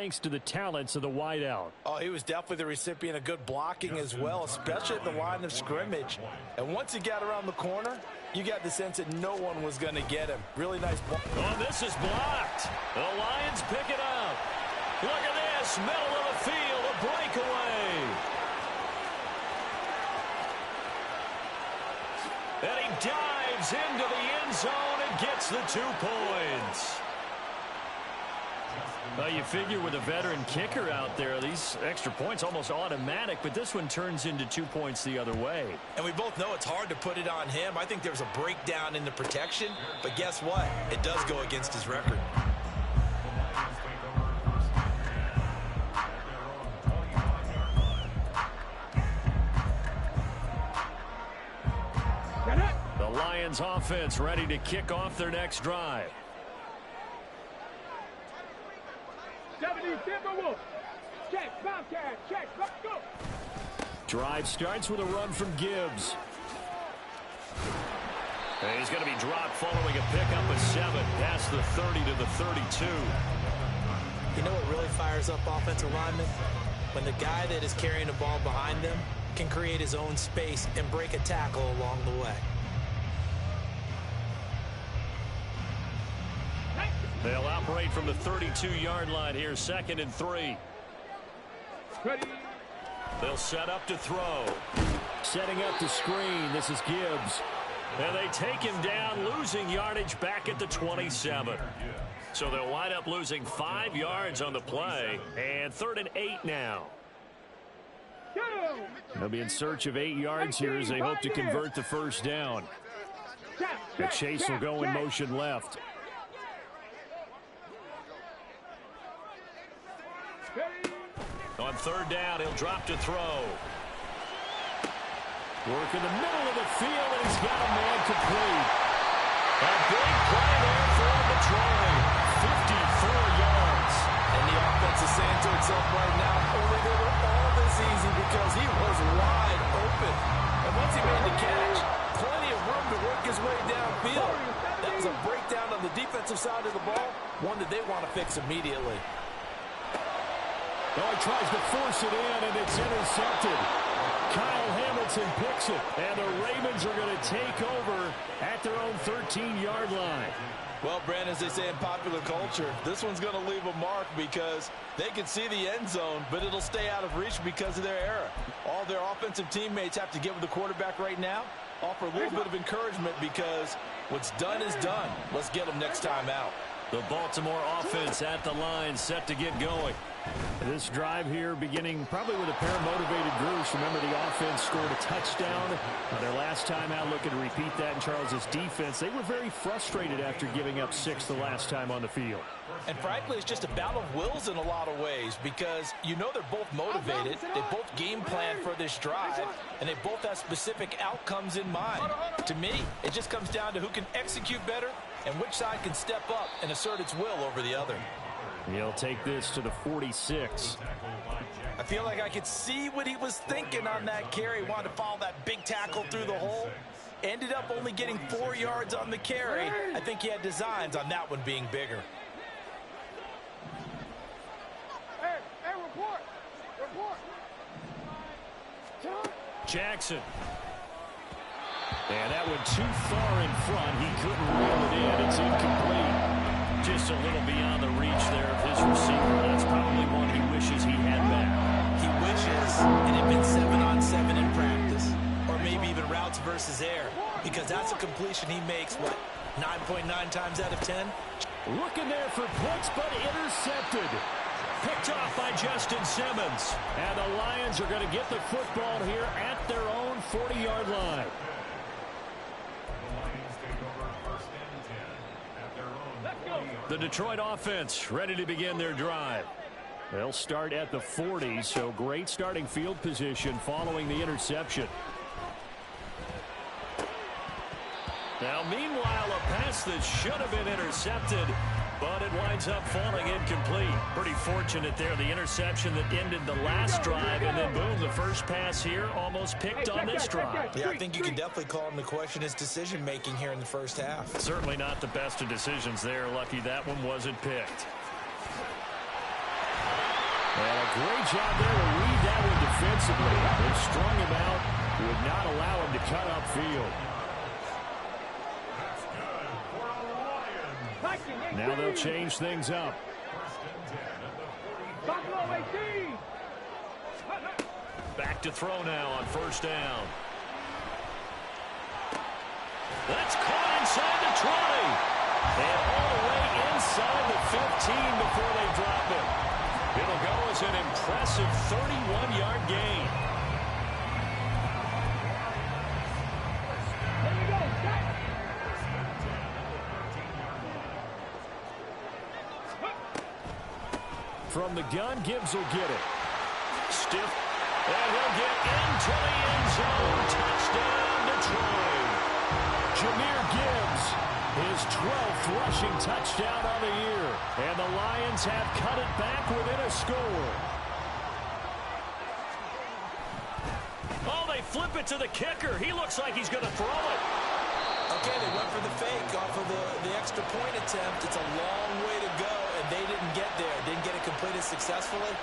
thanks to the talents of the wideout. Oh, he was definitely the recipient of good blocking as well, especially at the line of scrimmage. And once he got around the corner, you got the sense that no one was going to get him. Really nice ball. Oh, this is blocked. The Lions pick it up. Look at this, middle of the field, a breakaway. And he dives into the end zone and gets the 2 points. Well, you figure with a veteran kicker out there, these extra points almost automatic, but this one turns into 2 points the other way. And we both know it's hard to put it on him. I think there was a breakdown in the protection, but guess what? It does go against his record. The Lions offense ready to kick off their next drive. Check, Bobcat, check, let's go. Drive starts with a run from Gibbs. And he's going to be dropped following a pickup of 7 past the 30 to the 32. You know what really fires up offensive linemen? When the guy that is carrying the ball behind them can create his own space and break a tackle along the way. They'll operate from the 32-yard line here, 2nd and 3. Ready. They'll set up to throw. Setting up the screen. This is Gibbs. And they take him down, losing yardage back at the 27. So they'll wind up losing 5 yards on the play. And 3rd and 8 now. They'll be in search of 8 yards here as they hope to convert the first down. The chase will go in motion left. On 3rd down, he'll drop to throw. Work in the middle of the field, and he's got a man complete. A big play there for Detroit. 54 yards. And the offense is saying to itself right now, only they were all this easy because he was wide open. And once he made the catch, plenty of room to work his way downfield. That was a breakdown on the defensive side of the ball, one that they want to fix immediately. Oh, he tries to force it in, and it's intercepted. Kyle Hamilton picks it, and the Ravens are going to take over at their own 13-yard line. Well, Brandon, as they say in popular culture, this one's going to leave a mark because they can see the end zone, but it'll stay out of reach because of their error. All their offensive teammates have to get with the quarterback right now, offer a little bit of encouragement because what's done is done. Let's get them next time out. The Baltimore offense at the line, set to get going. This drive here beginning probably with a pair of motivated groups. Remember, the offense scored a touchdown. Their last time out, looking to repeat that in Charles's defense. They were very frustrated after giving up 6 the last time on the field. And frankly, it's just a battle of wills in a lot of ways because you know they're both motivated. They both game plan for this drive, and they both have specific outcomes in mind. To me, it just comes down to who can execute better and which side can step up and assert its will over the other. He'll take this to the 46. I feel like I could see what he was thinking on that carry. Wanted to follow that big tackle through the hole. Ended up only getting 4 yards on the carry. I think he had designs on that one being bigger. Hey, report. Jackson. And that went too far in front. He couldn't reel it in. It's incomplete. Just a little beyond the reach there of his receiver. That's probably one he wishes he had back. He wishes it had been 7-on-7 in practice. Or maybe even routes versus air. Because that's a completion he makes, what, 9.9 times out of 10? Looking there for points, but intercepted. Picked off by Justin Simmons. And the Lions are going to get the football here at their own 40-yard line. The Detroit offense ready to begin their drive. They'll start at the 40, so great starting field position following the interception. Now, meanwhile, a pass that should have been intercepted, but it winds up falling incomplete. Pretty fortunate there, the interception that ended the last drive, and then boom, the first pass here almost picked on this drive. Yeah, I think you can definitely call him to question his decision-making here in the first half. Certainly not the best of decisions there. Lucky that one wasn't picked. And a great job there to read that one defensively. They strung him out, would not allow him to cut upfield. Now they'll change things up. Back to throw now on first down. That's caught inside the 20. And all the way inside the 15 before they drop it. It'll go as an impressive 31-yard gain. From the gun, Gibbs will get it. Stiff. And he'll get into the end zone. Touchdown, Detroit. Jahmyr Gibbs, his 12th rushing touchdown on the year. And the Lions have cut it back within a score. Oh, they flip it to the kicker. He looks like he's going to throw it. Okay, they went for the fake off of the extra point attempt. It's a long way to go, and they didn't get there. Didn't get it completed successfully.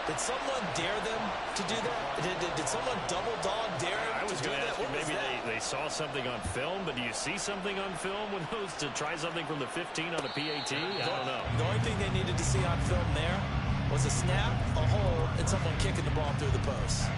Did someone dare them to do that? Did someone double dog dare him I was to do going to that? ask you, maybe they saw something on film, but do you see something on film with those to try something from the 15 on a PAT? I don't know. The only thing they needed to see on film there was a snap, a hold, and someone kicking the ball through the post.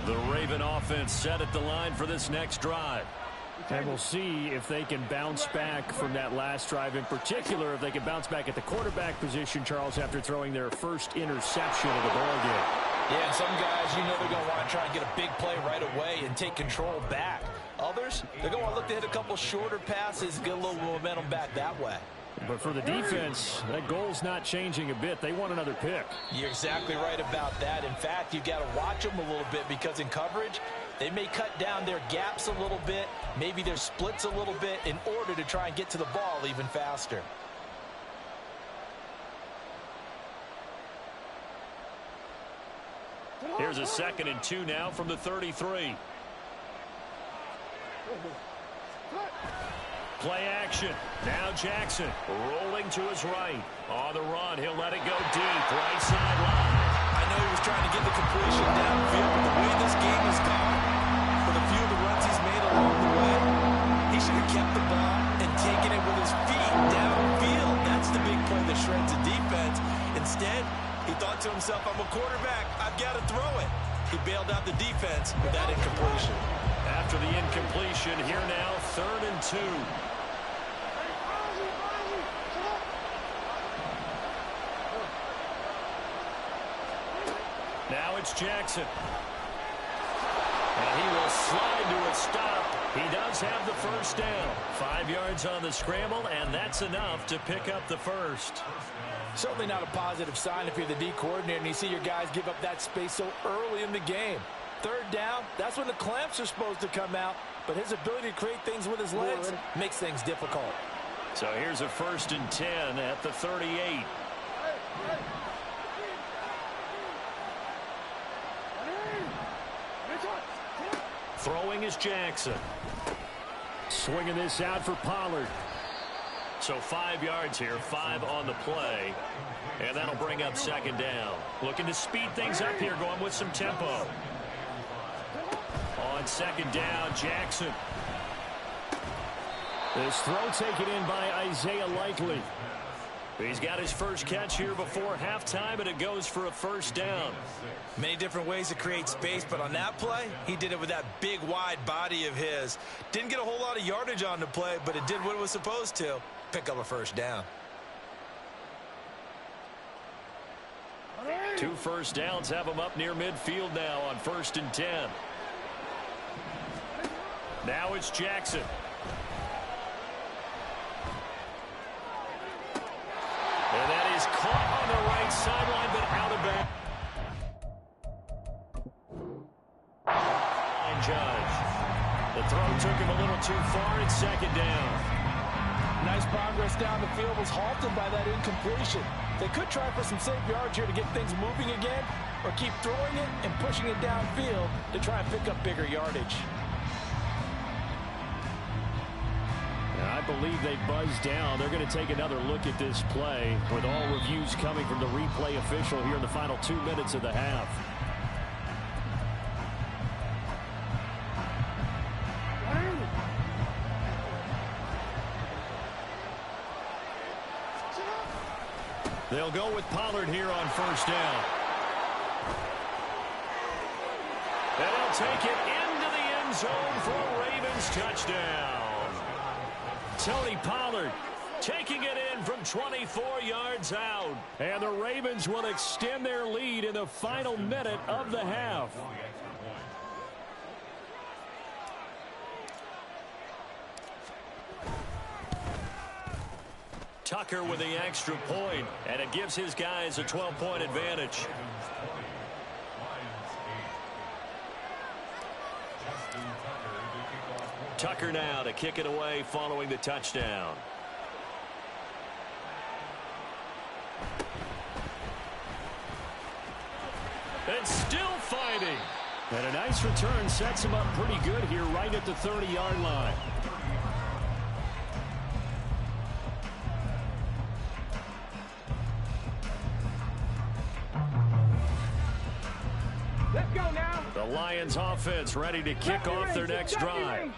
The Raven offense set at the line for this next drive. And we'll see if they can bounce back from that last drive. In particular, if they can bounce back at the quarterback position, Charles, after throwing their first interception of the ball game. Yeah, and some guys, you know they're going to want to try and get a big play right away and take control back. Others, they're going to want to look to hit a couple shorter passes, get a little momentum back that way. But for the defense, that goal's not changing a bit. They want another pick. You're exactly right about that. In fact, you've got to watch them a little bit because in coverage, they may cut down their gaps a little bit, maybe their splits a little bit in order to try and get to the ball even faster. Here's a 2nd and 2 now from the 33. Play action. Now Jackson rolling to his right. On the run, he'll let it go deep. Right sideline. I know he was trying to get the completion downfield, but the way this game has gone, with a few of the runs he's made along the way, he should have kept the ball and taken it with his feet downfield. That's the big play that shreds the defense. Instead, he thought to himself, I'm a quarterback, I've got to throw it. He bailed out the defense with that incompletion. After the incompletion, here now, 3rd and 2. Now it's Jackson. And he will slide to a stop. He does have the first down. 5 yards on the scramble, and that's enough to pick up the first. Certainly not a positive sign if you're the D coordinator and you see your guys give up that space so early in the game. 3rd down, that's when the clamps are supposed to come out, but his ability to create things with his legs makes things difficult. So here's a 1st and 10 at the 38. Throwing is Jackson. Swinging this out for Pollard. So 5 yards here, 5 on the play. And that'll bring up 2nd down. Looking to speed things up here, going with some tempo. On 2nd down, Jackson. This throw taken in by Isaiah Likely. He's got his first catch here before halftime, and it goes for a 1st down. Many different ways to create space, but on that play, he did it with that big, wide body of his. Didn't get a whole lot of yardage on the play, but it did what it was supposed to. Pick up a 1st down. 2 first downs have him up near midfield now on 1st and 10. Now it's Jackson. And that is caught on the right sideline, but out of bounds. Judge. The throw took him a little too far, and 2nd down. Nice progress down the field was halted by that incompletion. They could try for some safe yards here to get things moving again, or keep throwing it and pushing it downfield to try and pick up bigger yardage. I believe they buzzed down. They're going to take another look at this play with all reviews coming from the replay official here in the final 2 minutes of the half. They'll go with Pollard here on first down. And they'll take it into the end zone for a Ravens touchdown. Tony Pollard taking it in from 24 yards out. And the Ravens will extend their lead in the final minute of the half. Tucker with the extra point, and it gives his guys a 12-point advantage. Tucker now to kick it away following the touchdown. And still fighting. And a nice return sets him up pretty good here right at the 30-yard line. Let's go now. The Lions offense ready to kick off their next drive.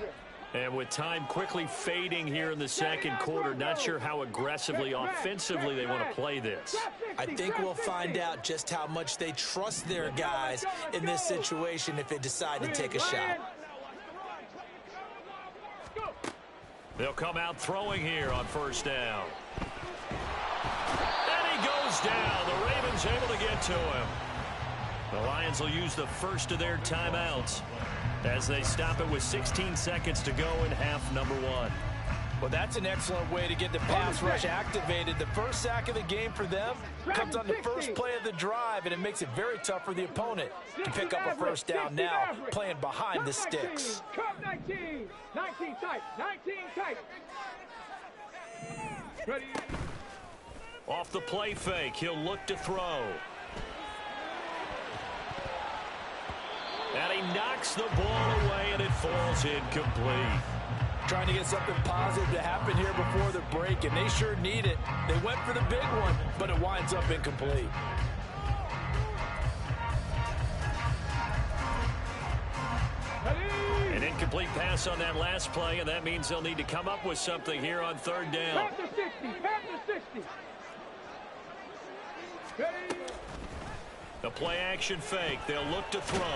And with time quickly fading here in the second quarter, not sure how aggressively, offensively they want to play this. I think we'll find out just how much they trust their guys in this situation if they decide to take a shot. They'll come out throwing here on first down. And he goes down. The Ravens able to get to him. The Lions will use the first of their timeouts as they stop it with 16 seconds to go in half number one. Well, that's an excellent way to get the pass rush activated. The first sack of the game for them comes on the first play of the drive, and it makes it very tough for the opponent to pick up a first down now, playing behind the sticks. 19 tight, 19 tight. Ready. Off the play fake, he'll look to throw. And he knocks the ball away, and it falls incomplete. Trying to get something positive to happen here before the break, and they sure need it. They went for the big one, but it winds up incomplete. An incomplete pass on that last play, and that means they'll need to come up with something here on third down. Pass to 60, pass to 60. Ready. The play action fake. They'll look to throw.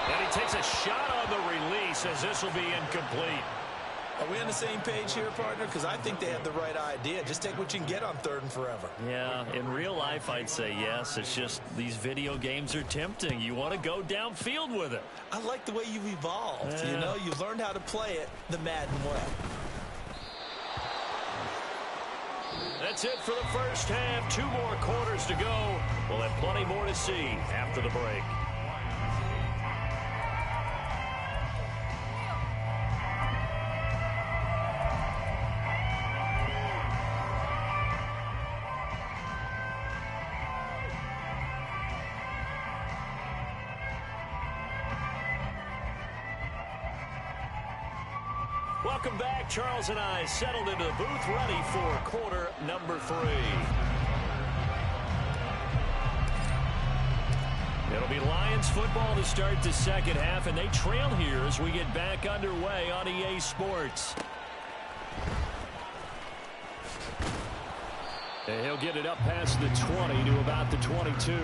And he takes a shot on the release as this will be incomplete. Are we on the same page here, partner? Because I think they have the right idea. Just take what you can get on third and forever. Yeah, in real life, I'd say yes. It's just these video games are tempting. You want to go downfield with it. I like the way you've evolved. You know, you've learned how to play it the Madden way. That's it for the first half. 2 more quarters to go. We'll have plenty more to see after the break. Welcome back. Charles and I settled into the booth ready for quarter number 3. It'll be Lions football to start the second half, and they trail here as we get back underway on EA Sports. And he'll get it up past the 20 to about the 22.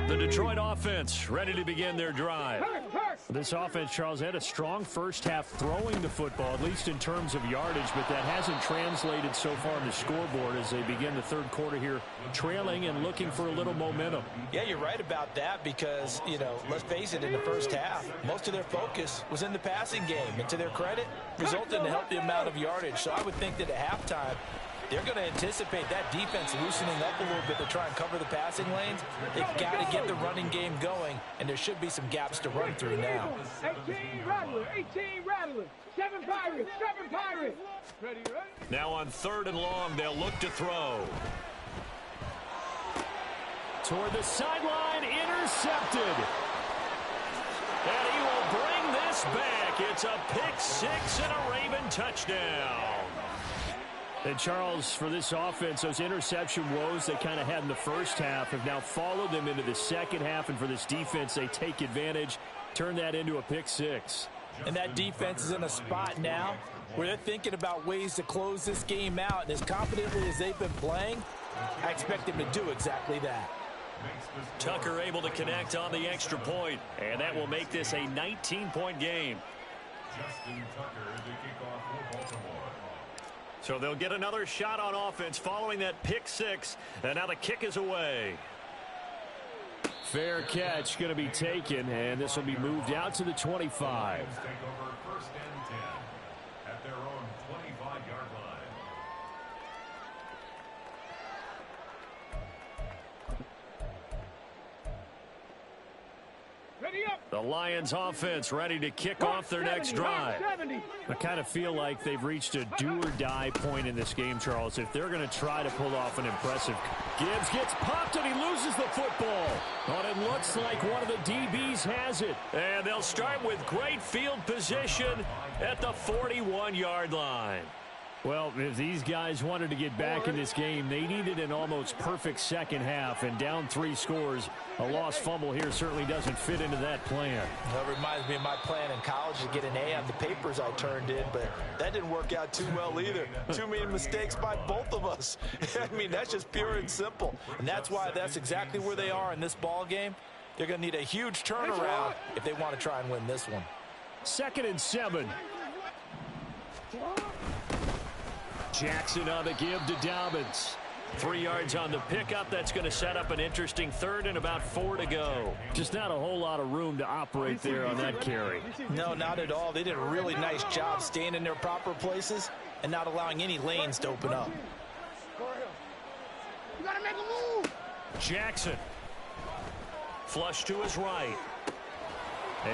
The Detroit offense ready to begin their drive. This offense, Charles, had a strong first half throwing the football, at least in terms of yardage, but that hasn't translated so far on the scoreboard as they begin the third quarter here, trailing and looking for a little momentum. Yeah, you're right about that because, let's face it, in the first half, most of their focus was in the passing game. And to their credit, resulted in a healthy amount of yardage. So I would think that at halftime, they're going to anticipate that defense loosening up a little bit to try and cover the passing lanes. They've got to get the running game going, and there should be some gaps to run through now. 18 Rattler, 18 Rattler, 7 Pirates, 7 Pirates. Ready? Now on 3rd and long, they'll look to throw. Toward the sideline, intercepted. And he will bring this back. It's a pick 6 and a Raven touchdown. And, Charles, for this offense, those interception woes they kind of had in the first half have now followed them into the second half. And for this defense, they take advantage, turn that into a pick 6. And that defense is in a spot now where they're thinking about ways to close this game out. And as confidently as they've been playing, I expect them to do exactly that. Tucker able to connect on the extra point, and that will make this a 19-point game. Justin Tucker, the kickoff for Baltimore. So they'll get another shot on offense following that pick 6, and now the kick is away. Fair catch going to be taken, and this will be moved out to the 25. Take over 1st and 10 at their own 25-yard line. Ready up. The Lions offense ready to kick off their next drive. I kind of feel like they've reached a do-or-die point in this game, Charles. If they're going to try to pull off an impressive... Gibbs gets popped and he loses the football. But it looks like one of the DBs has it. And they'll start with great field position at the 41-yard line. Well, if these guys wanted to get back in this game, they needed an almost perfect second half, and down 3 scores. A lost fumble here certainly doesn't fit into that plan. That reminds me of my plan in college to get an A on the papers I turned in, but that didn't work out too well either. Too many mistakes by both of us. I mean, that's just pure and simple. And that's why that's exactly where they are in this ball game. They're going to need a huge turnaround if they want to try and win this one. 2nd and 7. Jackson on the give to Dobbins. 3 yards on the pickup. That's going to set up an interesting 3rd and about 4 to go. Just not a whole lot of room to operate there on that carry. No, not at all. They did a really nice job staying in their proper places and not allowing any lanes to open up. You gotta make a move. Jackson. Flush to his right.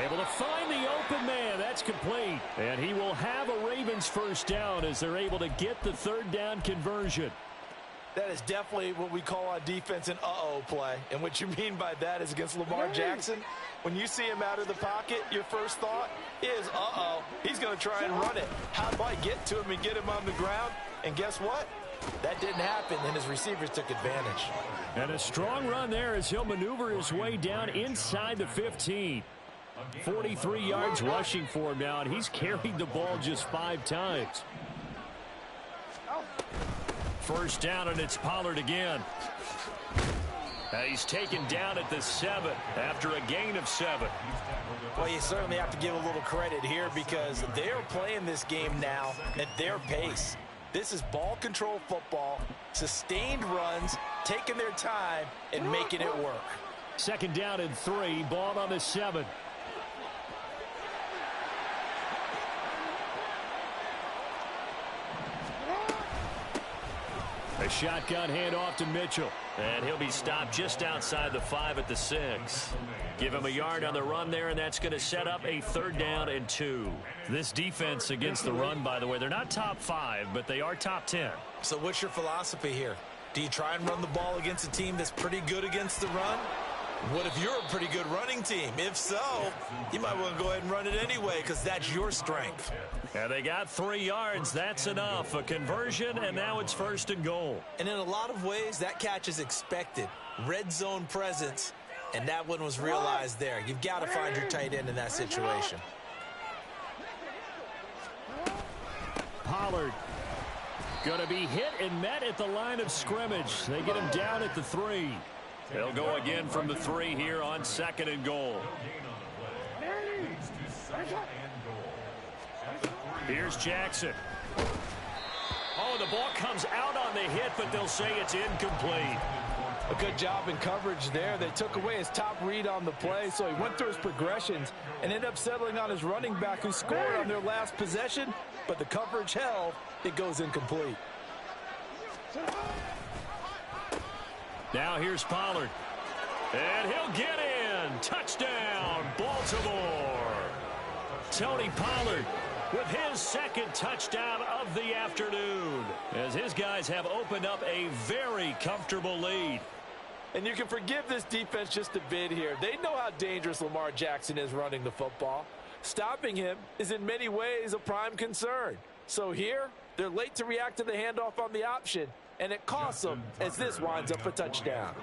Able to find the open man. That's complete. And he will have a Ravens first down as they're able to get the 3rd down conversion. That is definitely what we call on defense an uh-oh play. And what you mean by that is against Lamar Jackson, when you see him out of the pocket, your first thought is, uh-oh, he's going to try and run it. How do I get to him and get him on the ground? And guess what? That didn't happen, and his receivers took advantage. And a strong run there as he'll maneuver his way down inside the 15. 43 yards rushing for him now, and he's carried the ball just 5 times. First down, and it's Pollard again. He's taken down at the 7 after a gain of 7. Well, you certainly have to give a little credit here because they're playing this game now at their pace. This is ball control football, sustained runs, taking their time, and making it work. 2nd down and 3, ball on the 7. A shotgun handoff to Mitchell. And he'll be stopped just outside the 5 at the 6. Give him a yard on the run there, and that's going to set up a 3rd down and 2. This defense against the run, by the way, they're not top 5, but they are top 10. So what's your philosophy here? Do you try and run the ball against a team that's pretty good against the run? What if you're a pretty good running team? If so, you might want to go ahead and run it anyway because that's your strength. And they got 3 yards. That's enough. A conversion, and now it's 1st and goal. And in a lot of ways, that catch is expected. Red zone presence, and that one was realized there. You've got to find your tight end in that situation. Pollard going to be hit and met at the line of scrimmage. They get him down at the 3. They'll go again from the 3 here on 2nd and goal. Here's Jackson. Oh, the ball comes out on the hit, but they'll say it's incomplete. A good job in coverage there. They took away his top read on the play, so he went through his progressions and ended up settling on his running back who scored on their last possession, but the coverage held. It goes incomplete. Now here's Pollard. And he'll get in. Touchdown, Baltimore. Tony Pollard with his second touchdown of the afternoon, as his guys have opened up a very comfortable lead. And you can forgive this defense just a bit here. They know how dangerous Lamar Jackson is running the football. Stopping him is in many ways a prime concern. So here, they're late to react to the handoff on the option, and it costs them as this winds up a touchdown.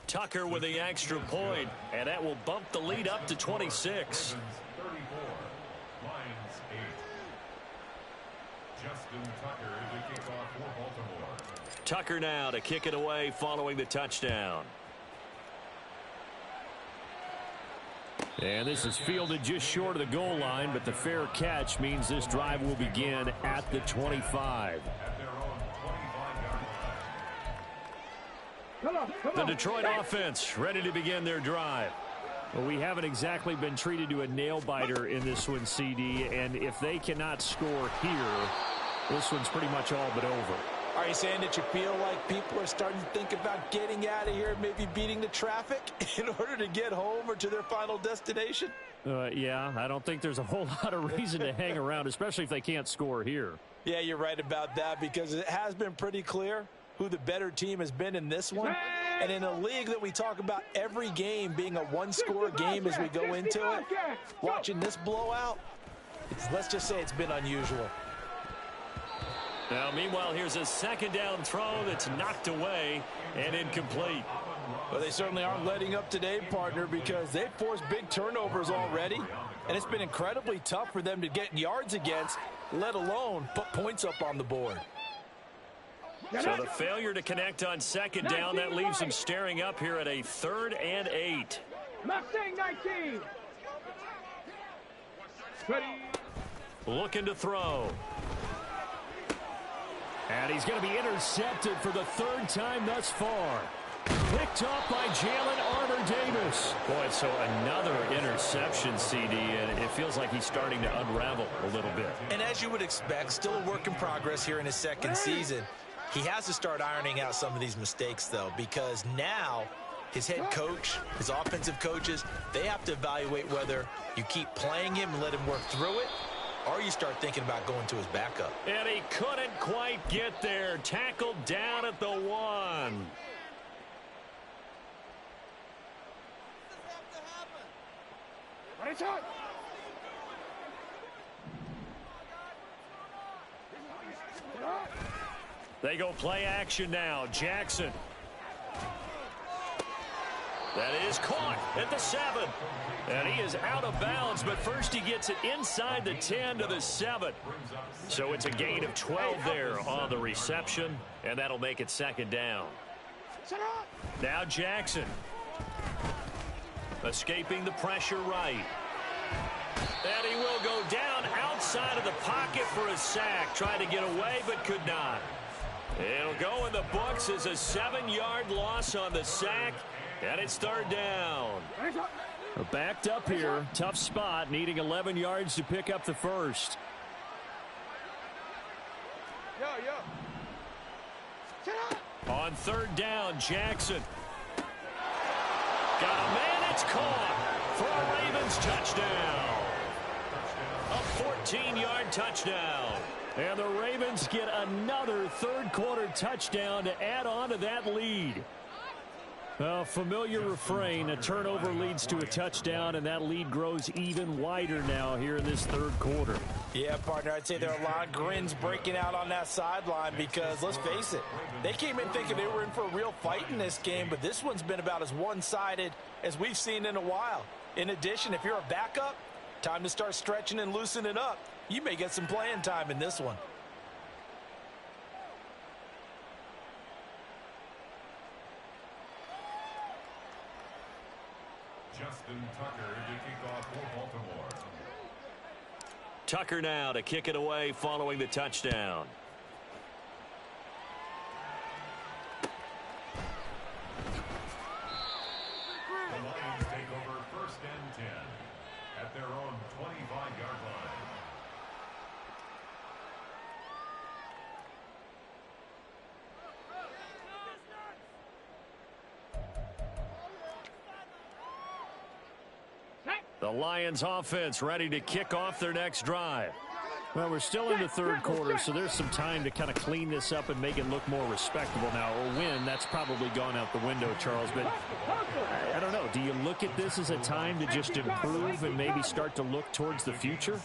Tucker with the extra point, and that will bump the lead up to 26. 34, Lions 8. Justin Tucker to kick off for Baltimore. Tucker now to kick it away following the touchdown. And this is fielded just short of the goal line, but the fair catch means this drive will begin at the 25. At their own 25-yard line. The Detroit offense ready to begin their drive. Well, we haven't exactly been treated to a nail-biter in this one, CD, and if they cannot score here, this one's pretty much all but over. Are you saying that you feel like people are starting to think about getting out of here, maybe beating the traffic in order to get home or to their final destination? Yeah, I don't think there's a whole lot of reason to hang around, especially if they can't score here. Yeah, you're right about that, because it has been pretty clear who the better team has been in this one. And in a league that we talk about every game being a one-score game as we go into it, watching this blowout, let's just say it's been unusual. Now, meanwhile, here's a second down throw that's knocked away and incomplete. Well, they certainly aren't letting up today, partner, because they've forced big turnovers already, and it's been incredibly tough for them to get yards against, let alone put points up on the board. So the failure to connect on second down, that leaves them staring up here at a 3rd and 8. Mustang 19. Ready. Looking to throw. And he's going to be intercepted for the 3rd time thus far. Picked up by Jalen Armour-Davis. Boy, so another interception, CD, and it feels like he's starting to unravel a little bit. And as you would expect, still a work in progress here in his second season. He has to start ironing out some of these mistakes, though, because now his head coach, his offensive coaches, they have to evaluate whether you keep playing him and let him work through it, or you start thinking about going to his backup. And he couldn't quite get there. Tackled down at the 1. They go play action now. Jackson. That is caught at the 7. And he is out of bounds, but first he gets it inside the 10 to the 7. So it's a gain of 12 there on the reception, and that'll make it second down. Now Jackson. Escaping the pressure right. And he will go down outside of the pocket for a sack. Tried to get away, but could not. It'll go in the books as a 7-yard loss on the sack, and it's 3rd down. Backed up here. Tough spot, needing 11 yards to pick up the first. On 3rd down, Jackson. Got a man, it's caught for a Ravens touchdown. A 14-yard touchdown. And the Ravens get another 3rd quarter touchdown to add on to that lead. A familiar refrain, a turnover leads to a touchdown, and that lead grows even wider now here in this 3rd quarter. Yeah, partner, I'd say there are a lot of grins breaking out on that sideline because, let's face it, they came in thinking they were in for a real fight in this game, but this one's been about as one-sided as we've seen in a while. In addition, if you're a backup, time to start stretching and loosening up. You may get some playing time in this one. Justin Tucker to kick off for Baltimore. Tucker now to kick it away following the touchdown. The Lions take over 1st and 10 at their own 25-yard line. The Lions offense ready to kick off their next drive. Well, we're still in the third quarter, so there's some time to kind of clean this up and make it look more respectable now. A win, that's probably gone out the window, Charles. But I don't know. Do you look at this as a time to just improve and maybe start to look towards the future?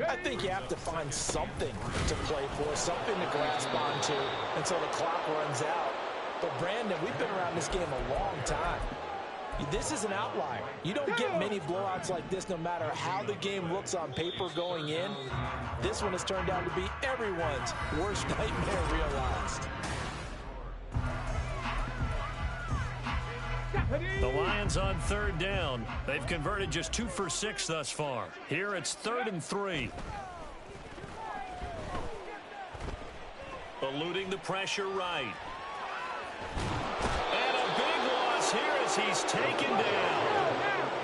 I think you have to find something to play for, something to grasp onto until the clock runs out. But, Brandon, we've been around this game a long time. This is an outlier. You don't get many blowouts like this no matter how the game looks on paper going in. This one has turned out to be everyone's worst nightmare realized. The Lions on 3rd down. They've converted just 2 for 6 thus far. Here it's 3rd and 3. Eluding the pressure right. And a big loss here as he's taken down.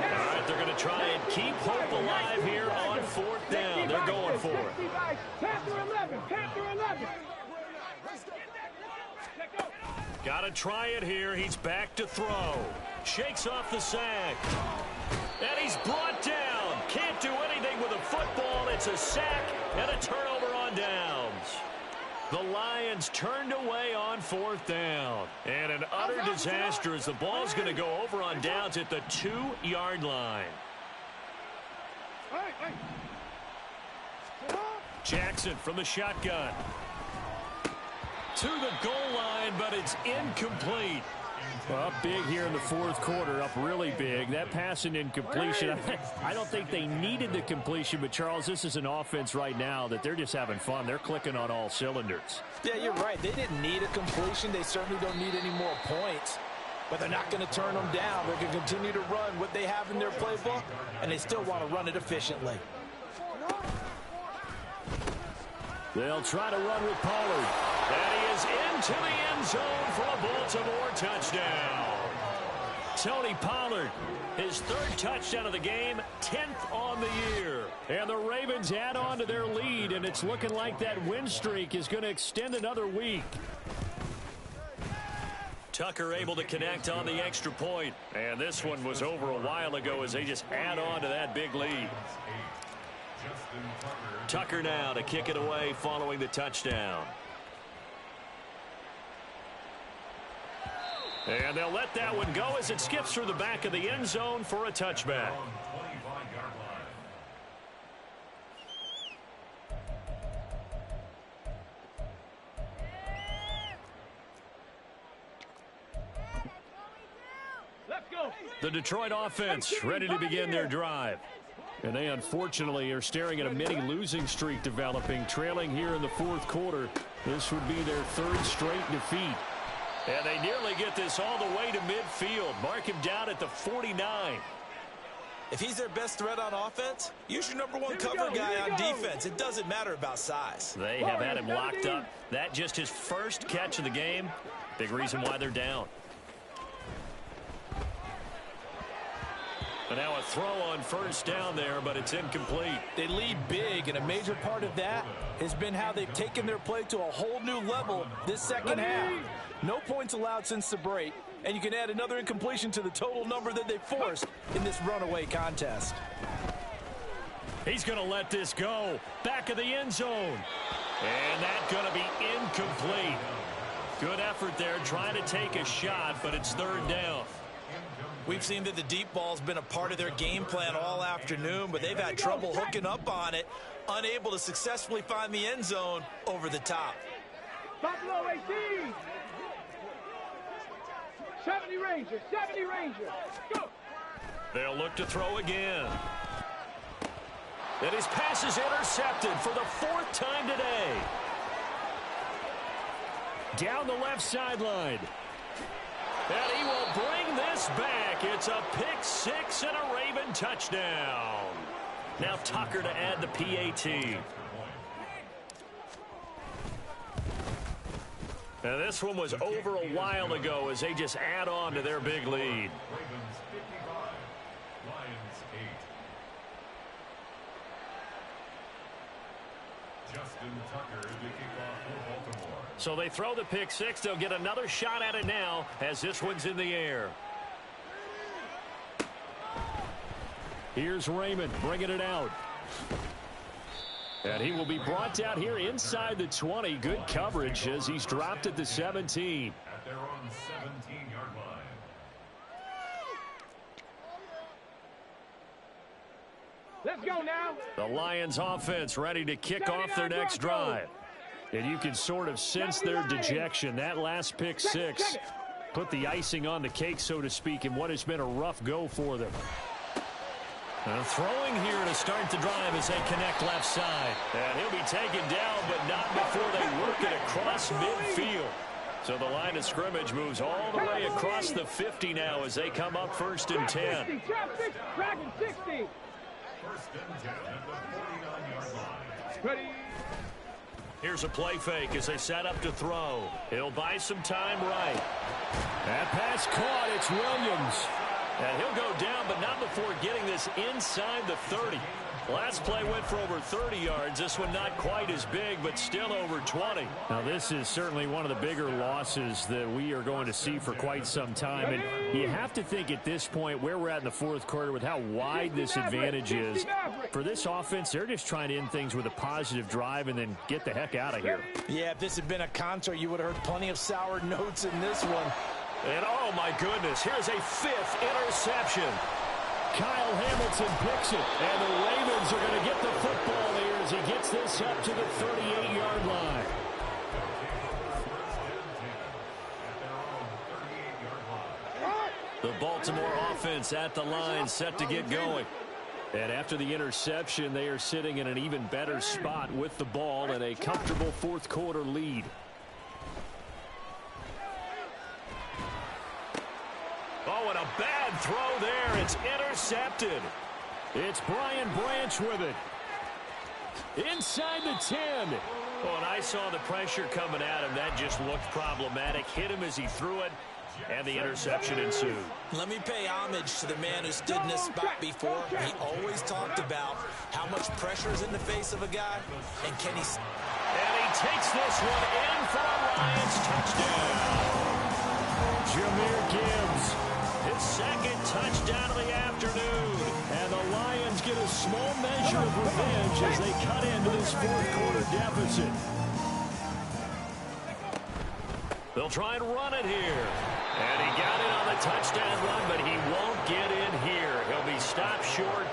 All right, they're going to try and keep hope alive here on 4th down. They're going for it. 10 through 11, 10 through 11. Got to try it here. He's back to throw. Shakes off the sack. And he's brought down. Can't do anything with a football. It's a sack and a turnover on downs. The Lions turned away on 4th down. And an utter disaster as the ball's going to go over on downs at the 2-yard line. Jackson from the shotgun. To the goal line, but it's incomplete. Up big here in the 4th quarter, up really big. That pass and incompletion, I don't think they needed the completion, but Charles, this is an offense right now that they're just having fun. They're clicking on all cylinders. Yeah, you're right. They didn't need a completion. They certainly don't need any more points. But they're not going to turn them down. They're going to continue to run what they have in their playbook, and they still want to run it efficiently. They'll try to run with Pollard. And he is into the end zone for a Baltimore touchdown. Tony Pollard, his 3rd touchdown of the game, 10th on the year. And the Ravens add on to their lead, and it's looking like that win streak is going to extend another week. Tucker able to connect on the extra point. And this one was over a while ago as they just add on to that big lead. Tucker now to kick it away following the touchdown. And they'll let that one go as it skips through the back of the end zone for a touchback. The Detroit offense ready to begin their drive. And they unfortunately are staring at a mini losing streak developing, trailing here in the 4th quarter. This would be their 3rd straight defeat. And they nearly get this all the way to midfield. Mark him down at the 49. If he's their best threat on offense, use your #1 cover guy on defense. It doesn't matter about size. They have had him locked up. That just his first catch of the game. Big reason why they're down. And now a throw on 1st down there, but it's incomplete. They lead big, and a major part of that has been how they've taken their play to a whole new level this 2nd half. No points allowed since the break, and you can add another incompletion to the total number that they forced in this runaway contest. He's going to let this go. Back of the end zone. And that's going to be incomplete. Good effort there trying to take a shot, but it's 3rd down. We've seen that the deep ball's been a part of their game plan all afternoon, but they've had trouble hooking up on it, unable to successfully find the end zone over the top. Buffalo 18. 70 Rangers, 70 Rangers. Go. They'll look to throw again. And his pass is intercepted for the 4th time today. Down the left sideline. And he will bring this back. It's a pick six and a Raven touchdown. Now Tucker to add the PAT. Now this one was over a while ago as they just add on to their big lead. Ravens 55, Lions 8. Justin Tucker to kick off for Baltimore. So they throw the pick six. They'll get another shot at it now as this one's in the air. Here's Raymond bringing it out. And he will be brought down here inside the 20. Good coverage as he's dropped at the 17. At their own 17-yard line. Let's go now. The Lions offense ready to kick off their next drive. And you can sort of sense their dejection. That last pick six put the icing on the cake, so to speak, in what has been a rough go for them. Throwing here to start the drive as they connect left side. And he'll be taken down, but not before they work it across midfield. So the line of scrimmage moves all the way across the 50 now as they come up 1st and 10. Dragon 60. 1st and 10 at the 49-yard line. Ready. Here's a play fake as they set up to throw. He'll buy some time right. That pass caught. It's Williams. And he'll go down, but not before getting this inside the 30. Last play went for over 30 yards. This one not quite as big, but still over 20. Now, this is certainly one of the bigger losses that we are going to see for quite some time. And you have to think at this point where we're at in the 4th quarter with how wide this advantage is. For this offense, they're just trying to end things with a positive drive and then get the heck out of here. Yeah, if this had been a concert, you would have heard plenty of sour notes in this one. And oh my goodness, here's a 5th interception. Kyle Hamilton picks it, and the Ravens are going to get the football here as he gets this up to the 38-yard line. The Baltimore offense at the line, set to get going. And after the interception, they are sitting in an even better spot with the ball and a comfortable 4th quarter lead. Oh, and a bad throw there. It's intercepted. It's Brian Branch with it. Inside the 10. Oh, and I saw the pressure coming at him. That just looked problematic. Hit him as he threw it, and the interception ensued. Let me pay homage to the man who stood in this spot before. He always talked about how much pressure is in the face of a guy, and can he... And he takes this one in for a Lions touchdown. Jahmyr Gibbs. His 2nd touchdown of the afternoon. And the Lions get a small measure of revenge as they cut into this 4th quarter deficit. They'll try and run it here. And he got it on the touchdown run, but he won't get in here. He'll be stopped short,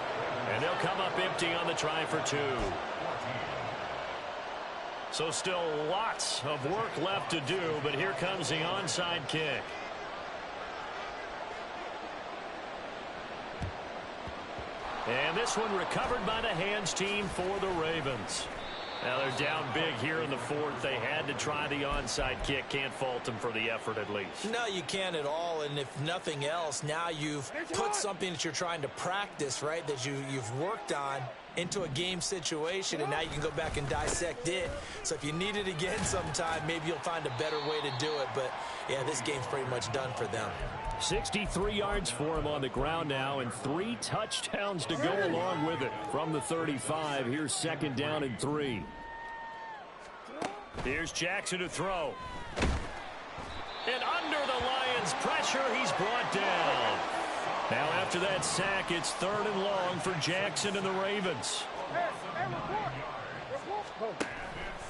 and they'll come up empty on the try for 2. So still lots of work left to do, but here comes the onside kick. And this one recovered by the hands team for the Ravens. Now they're down big here in the 4th. They had to try the onside kick. Can't fault them for the effort at least. No, you can't at all. And if nothing else, now you've put something that you're trying to practice, right, that you've worked on into a game situation, and now you can go back and dissect it. So if you need it again sometime, maybe you'll find a better way to do it. But, yeah, this game's pretty much done for them. 63 yards for him on the ground now, and 3 touchdowns to go along with it. From the 35, here's 2nd down and 3. Here's Jackson to throw. And under the Lions' pressure, he's brought down. Now after that sack, it's 3rd and long for Jackson and the Ravens.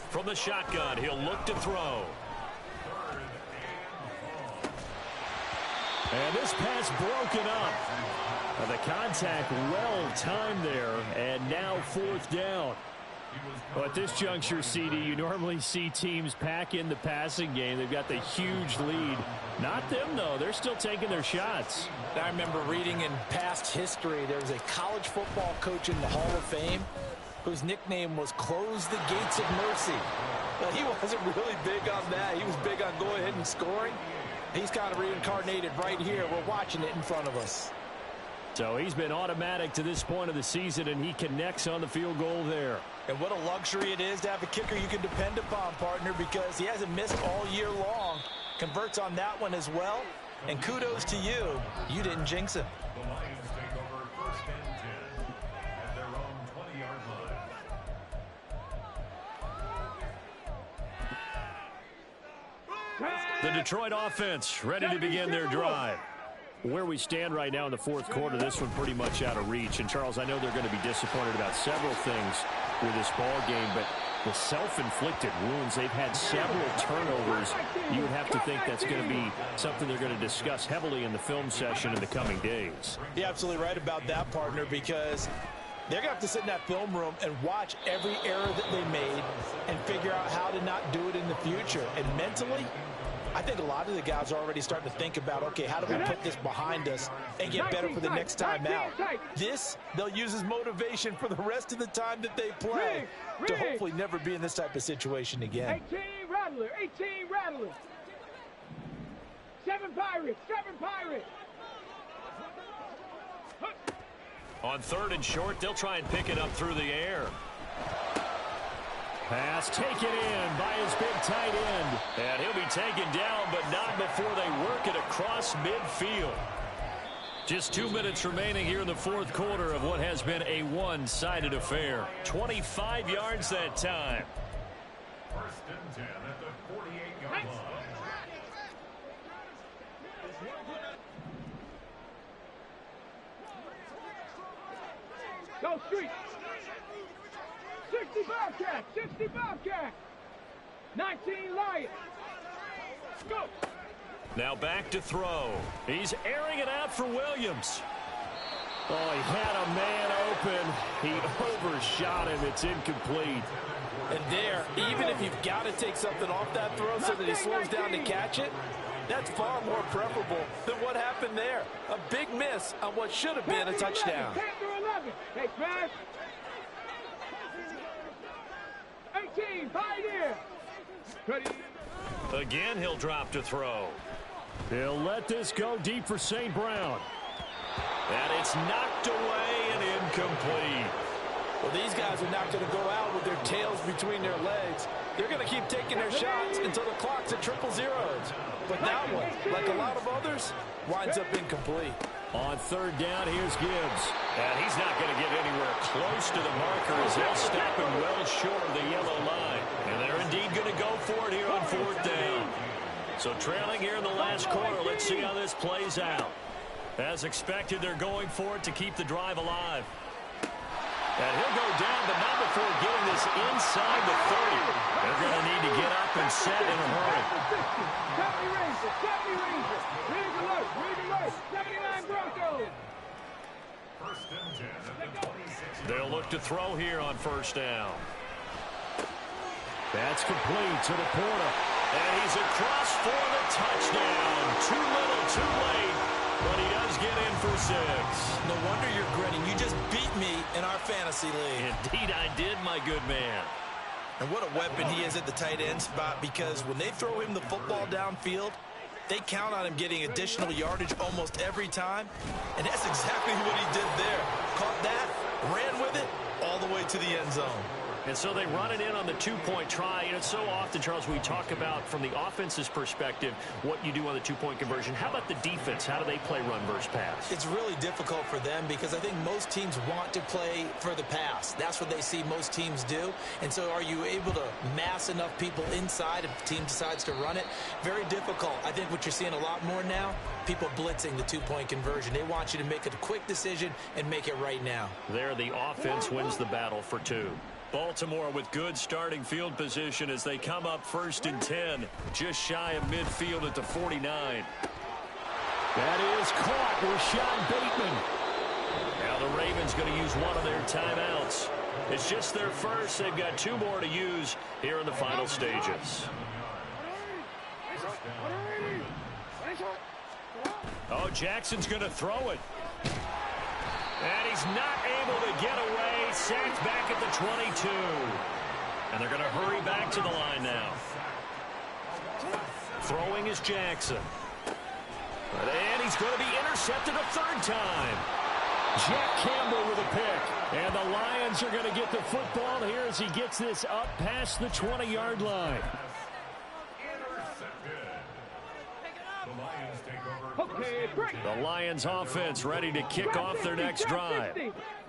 From the shotgun, he'll look to throw. And this pass broken up. The contact well timed there, and now 4th down. Well, at this juncture, CD, you normally see teams pack in the passing game. They've got the huge lead. Not them, though. They're still taking their shots. I remember reading in past history, there was a college football coach in the Hall of Fame whose nickname was Close the Gates of Mercy. But he wasn't really big on that. He was big on going ahead and scoring. He's kind of reincarnated right here. We're watching it in front of us. So he's been automatic to this point of the season, and he connects on the field goal there. And what a luxury it is to have a kicker you can depend upon, partner, because he hasn't missed all year long. Converts on that one as well. And kudos to you. You didn't jinx him. The Lions take over 1st and 10 at their own 20-yard line. The Detroit offense ready to begin their drive. Where we stand right now in the fourth quarter, this one pretty much out of reach. And, Charles, I know they're going to be disappointed about several things with this ball game, but the self-inflicted wounds, they've had several turnovers. You would have to think that's going to be something they're going to discuss heavily in the film session in the coming days. You're absolutely right about that, partner, because they're going to have to sit in that film room and watch every error that they made and figure out how to not do it in the future. And mentally, I think a lot of the guys are already starting to think about, okay, how do we put this behind us and get better for the next time out? This, they'll use as motivation for the rest of the time that they play to hopefully never be in this type of situation again. 18 Rattler, 18 Rattler. 7 Pirates, 7 Pirates. On 3rd and short, they'll try and pick it up through the air. Pass taken in by his big tight end. And he'll be taken down, but not before they work it across midfield. Just 2 minutes remaining here in the fourth quarter of what has been a one-sided affair. 25 yards that time. 1st and 10 at the 48-yard line. Go street. 60 Bobcat, 60 Bobcat. 19 Lions. Go. Now back to throw. He's airing it out for Williams. Oh, he had a man open. He overshot him. It's incomplete. And there, even if you've got to take something off that throw so that he slows down to catch it, that's far more preferable than what happened there. A big miss on what should have been a touchdown. 10 through 11. Hey, smash. 18, Pioneer. Ready. Again, he'll drop to throw. He'll let this go deep for St. Brown. And it's knocked away and incomplete. Well, these guys are not going to go out with their tails between their legs. They're going to keep taking their shots until the clock's at triple zeros. But that one, like a lot of others, winds up incomplete. On 3rd down, here's Gibbs. And he's not going to get anywhere close to the marker as they'll stop him well short of the yellow line. And they're indeed going to go for it here on 4th down. So trailing here in the last quarter, let's see how this plays out. As expected, they're going for it to keep the drive alive. And he'll go down, but not before getting this inside the 30. They're going to need to get up and set in a hurry. 70 Rangers, 70 Rangers. Read alert, 79 Broncos. 1st and 10 at the 26. They'll look to throw here on 1st down. That's complete to the corner. And he's across for the touchdown. Too little, too late. But he does get in for 6. No wonder you're grinning. You just beat me in our fantasy league. Indeed I did, my good man. And what a weapon he is at the tight end spot, because when they throw him the football downfield, they count on him getting additional yardage almost every time. And that's exactly what he did there. Caught that, ran with it, all the way to the end zone. And so they run it in on the 2-point try. You know, so often, Charles, we talk about from the offense's perspective what you do on the 2-point conversion. How about the defense? How do they play run versus pass? It's really difficult for them because I think most teams want to play for the pass. That's what they see most teams do. And so are you able to mass enough people inside if the team decides to run it? Very difficult. I think what you're seeing a lot more now, people blitzing the 2-point conversion. They want you to make a quick decision and make it right now. There, the offense wins the battle for 2. Baltimore with good starting field position as they come up 1st and 10, just shy of midfield at the 49. That is caught. Rashad Bateman. Now the Ravens going to use one of their timeouts. It's just their first. They've got 2 more to use here in the final stages. Oh, Jackson's going to throw it. And he's not able to get away. Sacked back at the 22. And they're going to hurry back to the line now. Throwing is Jackson. And he's going to be intercepted a third time. Jack Campbell with a pick. And the Lions are going to get the football here as he gets this up past the 20-yard line. The Lions offense ready to kick off their next drive.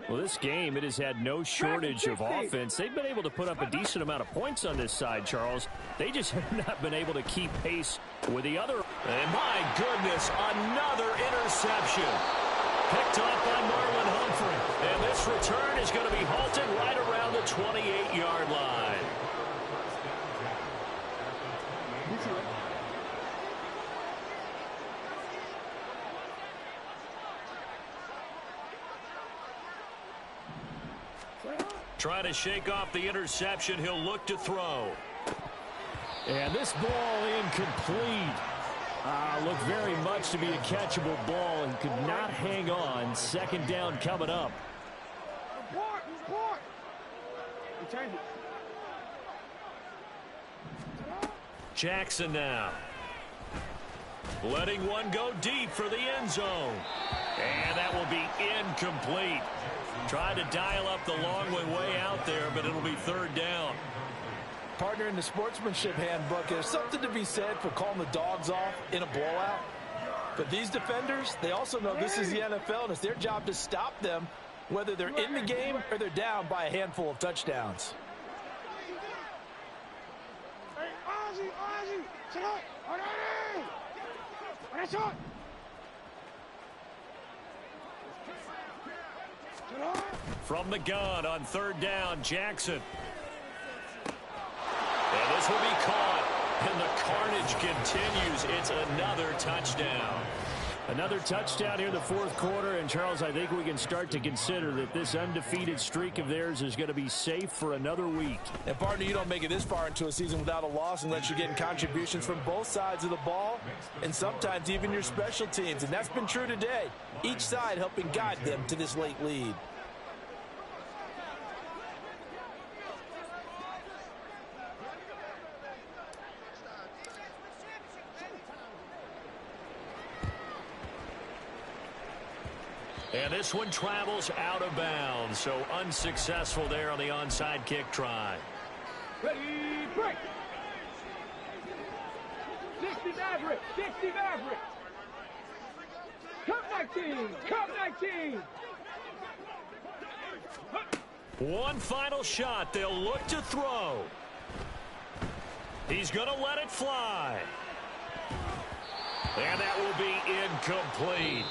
Well, this game, it has had no shortage of offense. They've been able to put up a decent amount of points on this side, Charles. They just have not been able to keep pace with the other. And my goodness, another interception. Picked off by Marlon Humphrey. And this return is going to be halted right around the 28-yard line. Trying to shake off the interception. He'll look to throw. And this ball incomplete. Looked very much to be a catchable ball and could not hang on. Second down coming up. Jackson now. Letting one go deep for the end zone. And that will be incomplete. Tried to dial up the long way out there, but it'll be third down. Partner, in the sportsmanship handbook, there's something to be said for calling the dogs off in a blowout. But these defenders, they also know this is the NFL, and it's their job to stop them, whether they're in the game or they're down by a handful of touchdowns. From the gun on third down, Jackson. And this will be caught. And the carnage continues. It's another touchdown. Another touchdown here in the fourth quarter. And, Charles, I think we can start to consider that this undefeated streak of theirs is going to be safe for another week. And, partner, you don't make it this far into a season without a loss unless you're getting contributions from both sides of the ball and sometimes even your special teams. And that's been true today. Each side helping guide them to this late lead. And this one travels out of bounds, so unsuccessful there on the onside kick try. Ready, break. 60 Maverick, 60 Maverick. Come 19, come 19. One final shot. They'll look to throw. He's going to let it fly. And that will be incomplete.